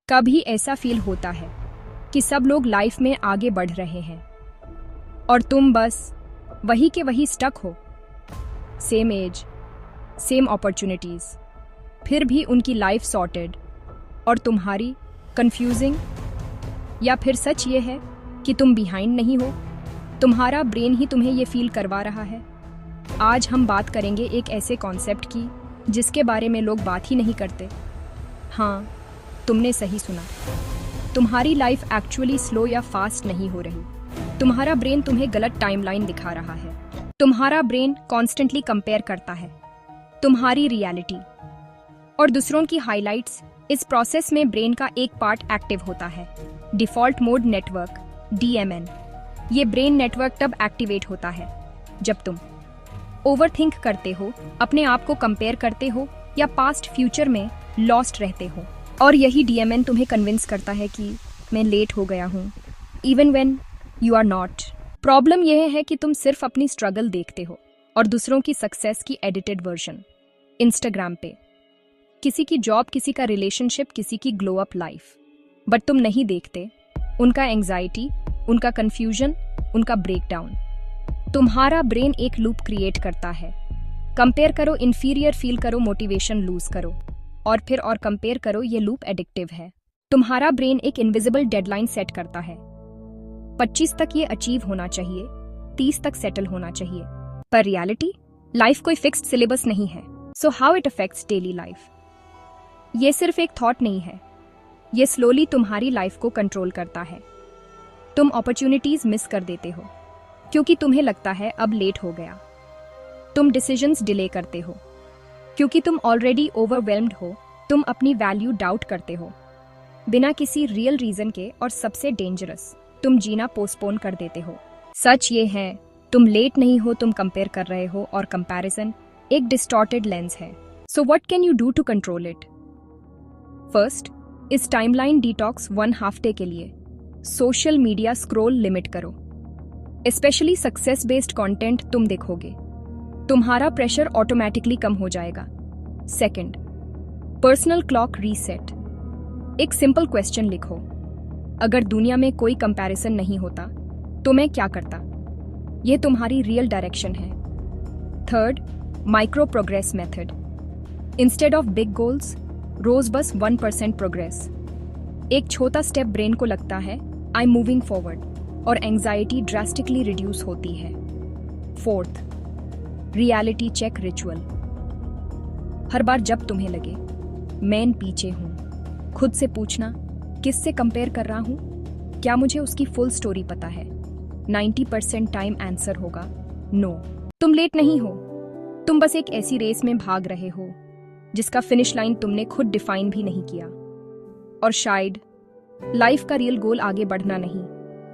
कभी ऐसा फील होता है कि सब लोग लाइफ में आगे बढ़ रहे हैं और तुम बस वही के वही स्टक हो। सेम एज, सेम अपॉर्चुनिटीज, फिर भी उनकी लाइफ सॉर्टेड और तुम्हारी कंफ्यूजिंग। या फिर सच ये है कि तुम बिहाइंड नहीं हो, तुम्हारा ब्रेन ही तुम्हें ये फील करवा रहा है। आज हम बात करेंगे एक ऐसे कॉन्सेप्ट की जिसके बारे में लोग बात ही नहीं करते। हाँ, तुमने सही सुना। तुम्हारी लाइफ एक्चुअली स्लो या फास्ट नहीं हो रही। तुम्हारा ब्रेन तुम्हें गलत टाइमलाइन दिखा रहा है। तुम्हारा ब्रेन कॉन्स्टेंटली कंपेयर करता है तुम्हारी रियलिटी और दूसरों की हाइलाइट्स। इस प्रोसेस में ब्रेन का एक पार्ट एक्टिव होता है, डिफॉल्ट मोड नेटवर्क, DMN। ये ब्रेन नेटवर्क तब एक्टिवेट होता है जब तुम ओवरथिंक करते हो, अपने आप को कंपेयर करते हो या पास्ट फ्यूचर में लॉस्ट रहते हो। और यही DMN तुम्हें कन्विंस करता है कि मैं लेट हो गया हूँ, even when you are not. Problem यह है कि तुम सिर्फ अपनी स्ट्रगल देखते हो और दूसरों की सक्सेस की एडिटेड वर्जन। इंस्टाग्राम पे किसी की जॉब, किसी का रिलेशनशिप, किसी की ग्लो अप लाइफ, बट तुम नहीं देखते उनका एंग्जाइटी, उनका कंफ्यूजन, उनका ब्रेकडाउन। तुम्हारा ब्रेन एक लूप क्रिएट करता है। कंपेयर करो, इन्फीरियर फील करो, मोटिवेशन लूज करो और फिर और कंपेयर करो। ये लूप एडिक्टिव है। तुम्हारा ब्रेन एक इनविजिबल डेडलाइन सेट करता है। 25 तक ये अचीव होना चाहिए, 30 तक सेटल होना चाहिए। पर रियलिटी, लाइफ कोई फिक्स्ड सिलेबस नहीं है। So how it affects daily life? ये सिर्फ एक थॉट नहीं है, ये स्लोली तुम्हारी लाइफ को कंट्रोल करता है। तुम अपॉर्चुनिटीज मिस कर देते हो क्योंकि तुम्हें लगता है अब लेट हो गया। तुम डिसीजंस डिले करते हो क्योंकि तुम ऑलरेडी ओवरवेल्म्ड हो। तुम अपनी वैल्यू डाउट करते हो बिना किसी रियल रीजन के। और सबसे डेंजरस, तुम जीना पोस्टपोन कर देते हो। सच ये है, तुम लेट नहीं हो, तुम कंपेयर कर रहे हो और कंपैरिजन एक डिस्टॉर्टेड लेंस है। So what can you do to control it? First, इस टाइमलाइन डिटॉक्स 1 हफ्ते के लिए सोशल मीडिया स्क्रॉल लिमिट करो। स्पेशली सक्सेस बेस्ड कंटेंट तुम देखोगे, तुम्हारा प्रेशर ऑटोमेटिकली कम हो जाएगा। Second, personal clock reset. एक सिंपल क्वेश्चन लिखो, अगर दुनिया में कोई कंपैरिजन नहीं होता तो मैं क्या करता? यह तुम्हारी रियल डायरेक्शन है। Third, micro progress method. Instead of big goals, रोज बस 1% प्रोग्रेस। एक छोटा स्टेप ब्रेन को लगता है आई एम मूविंग फॉरवर्ड और एंजाइटी ड्रास्टिकली रिड्यूस होती है। Fourth, reality check ritual. हर बार जब तुम्हें लगे मैं पीछे हूं, खुद से पूछना, किससे कंपेयर कर रहा हूं? क्या मुझे उसकी फुल स्टोरी पता है? 90% टाइम आंसर होगा नो। तुम लेट नहीं हो, तुम बस एक ऐसी रेस में भाग रहे हो जिसका फिनिश लाइन तुमने खुद डिफाइन भी नहीं किया। और शायद लाइफ का रियल गोल आगे बढ़ना नहीं,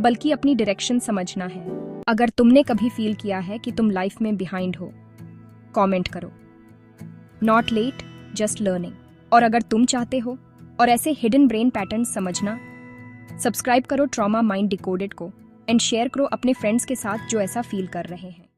बल्कि अपनी डायरेक्शन समझना है। अगर तुमने कभी फील किया है कि तुम लाइफ में बिहाइंड हो, कमेंट करो। Not let, just learning. और अगर तुम चाहते हो और ऐसे हिडन ब्रेन पैटर्न समझना, सब्सक्राइब करो ट्रॉमा माइंड डिकोडेड को एंड शेयर करो अपने फ्रेंड्स के साथ जो ऐसा फील कर रहे हैं।